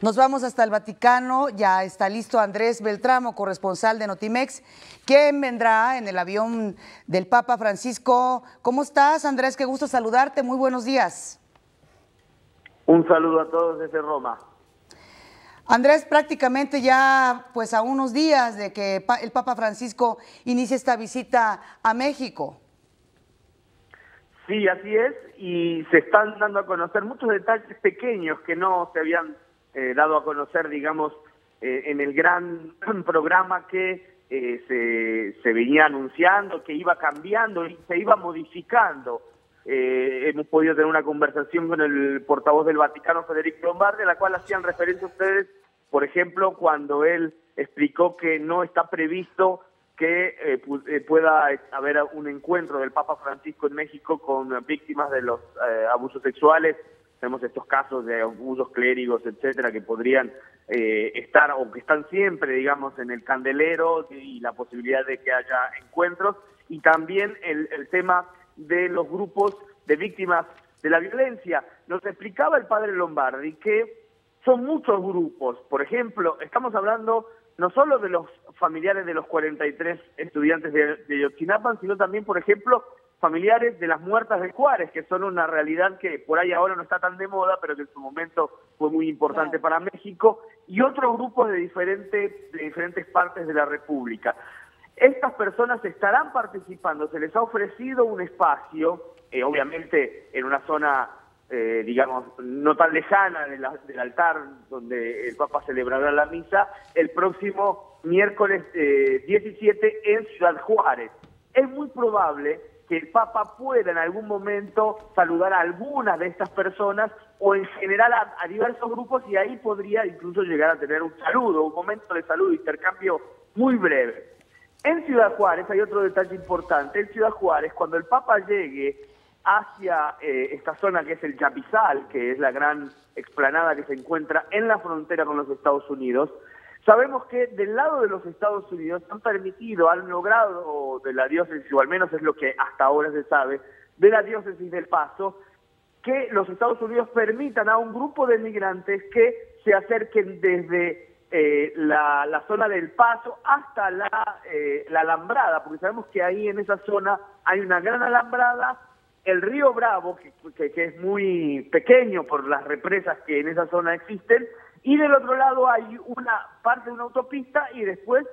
Nos vamos hasta el Vaticano, ya está listo Andrés Beltramo, corresponsal de Notimex, quien vendrá en el avión del Papa Francisco. ¿Cómo estás, Andrés? Qué gusto saludarte, muy buenos días. Un saludo a todos desde Roma. Andrés, prácticamente ya pues a unos días de que el Papa Francisco inicie esta visita a México. Sí, así es, y se están dando a conocer muchos detalles pequeños que no se habían dado a conocer, digamos, en el gran programa que se venía anunciando, que iba cambiando y se iba modificando. Hemos podido tener una conversación con el portavoz del Vaticano, Federico Lombardi, a la cual hacían referencia a ustedes, por ejemplo, cuando él explicó que no está previsto que pueda haber un encuentro del Papa Francisco en México con víctimas de los abusos sexuales. Tenemos estos casos de abusos clérigos, etcétera, que podrían estar o que están siempre, digamos, en el candelero, y la posibilidad de que haya encuentros. Y también el tema de los grupos de víctimas de la violencia. Nos explicaba el padre Lombardi que son muchos grupos. Por ejemplo, estamos hablando no solo de los familiares de los 43 estudiantes de Yotzinapan, sino también, por ejemplo, familiares de las muertas de Juárez, que son una realidad que por ahí ahora no está tan de moda, pero que en su momento fue muy importante para México, y otros grupos de diferentes partes de la República. Estas personas estarán participando, se les ha ofrecido un espacio, obviamente en una zona, digamos, no tan lejana del altar donde el Papa celebrará la misa, el próximo miércoles 17 en Ciudad Juárez. Es muy probable que el Papa pueda en algún momento saludar a algunas de estas personas o en general a diversos grupos, y ahí podría incluso llegar a tener un saludo, un momento de saludo, intercambio muy breve. En Ciudad Juárez hay otro detalle importante. En Ciudad Juárez, cuando el Papa llegue hacia esta zona que es el Chapizal, que es la gran explanada que se encuentra en la frontera con los Estados Unidos, sabemos que del lado de los Estados Unidos han logrado de la diócesis, o al menos es lo que hasta ahora se sabe, de la diócesis del Paso, que los Estados Unidos permitan a un grupo de migrantes que se acerquen desde la zona del Paso hasta la Alambrada, porque sabemos que ahí en esa zona hay una gran alambrada, el río Bravo, que es muy pequeño por las represas que en esa zona existen, y del otro lado hay una parte de una autopista y después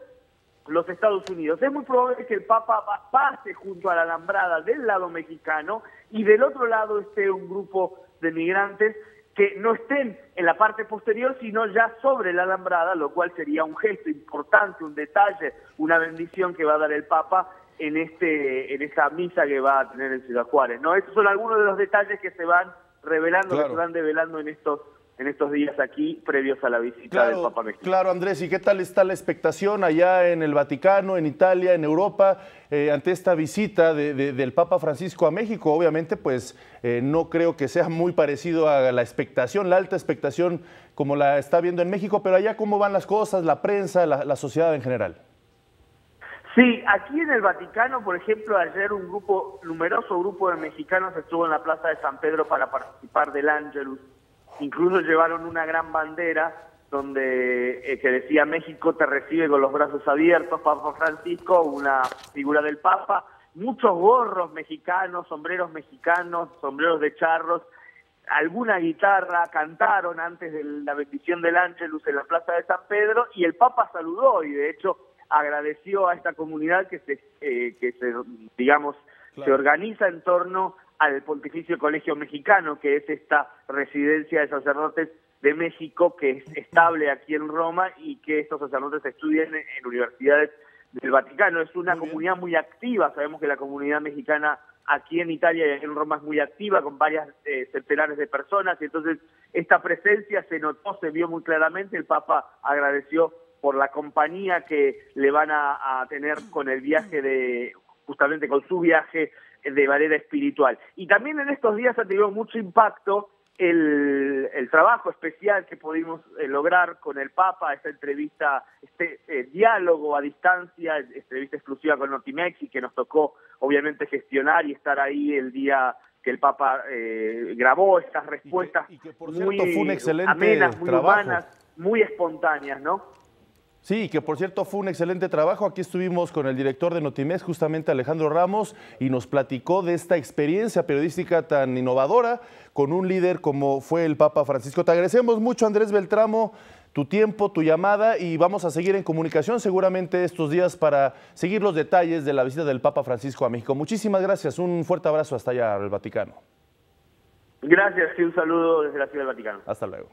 los Estados Unidos. Es muy probable que el Papa pase junto a la alambrada del lado mexicano y del otro lado esté un grupo de migrantes que no estén en la parte posterior, sino ya sobre la alambrada, lo cual sería un gesto importante, un detalle, una bendición que va a dar el Papa en esa misa que va a tener en Ciudad Juárez, ¿no? Estos son algunos de los detalles que se van revelando, que se van develando en estos días aquí, previos a la visita del Papa México. Claro, Andrés, ¿y qué tal está la expectación allá en el Vaticano, en Italia, en Europa, ante esta visita del Papa Francisco a México? Obviamente, pues no creo que sea muy parecido a la expectación, la alta expectación como la está viendo en México, pero allá ¿cómo van las cosas, la prensa, la sociedad en general? Sí, aquí en el Vaticano, por ejemplo, ayer numeroso grupo de mexicanos estuvo en la Plaza de San Pedro para participar del Ángelus. Incluso llevaron una gran bandera que decía "México te recibe con los brazos abiertos, Papa Francisco", una figura del Papa, muchos gorros mexicanos, sombreros de charros, alguna guitarra, cantaron antes de la bendición del Ángelus en la Plaza de San Pedro, y el Papa saludó y de hecho agradeció a esta comunidad que se organiza en torno al Pontificio Colegio Mexicano, que es esta residencia de sacerdotes de México que es estable aquí en Roma y que estos sacerdotes estudian en universidades del Vaticano. Es una comunidad muy activa, sabemos que la comunidad mexicana aquí en Italia y aquí en Roma es muy activa, con varias centenares de personas, y entonces esta presencia se notó, se vio muy claramente. El Papa agradeció por la compañía que le van a tener con el viaje justamente con su viaje de manera espiritual. Y también en estos días ha tenido mucho impacto el trabajo especial que pudimos lograr con el Papa, esta entrevista, diálogo a distancia, entrevista exclusiva con Notimex, y que nos tocó obviamente gestionar y estar ahí el día que el Papa grabó estas respuestas y que por cierto, muy fue un excelente amenas, muy trabajo. humanas. muy espontáneas, ¿no? Sí, que por cierto fue un excelente trabajo. Aquí estuvimos con el director de Notimex, justamente Alejandro Ramos, y nos platicó de esta experiencia periodística tan innovadora con un líder como fue el Papa Francisco. Te agradecemos mucho, Andrés Beltramo, tu tiempo, tu llamada, y vamos a seguir en comunicación seguramente estos días para seguir los detalles de la visita del Papa Francisco a México. Muchísimas gracias, un fuerte abrazo hasta allá al Vaticano. Gracias y un saludo desde la Ciudad del Vaticano. Hasta luego.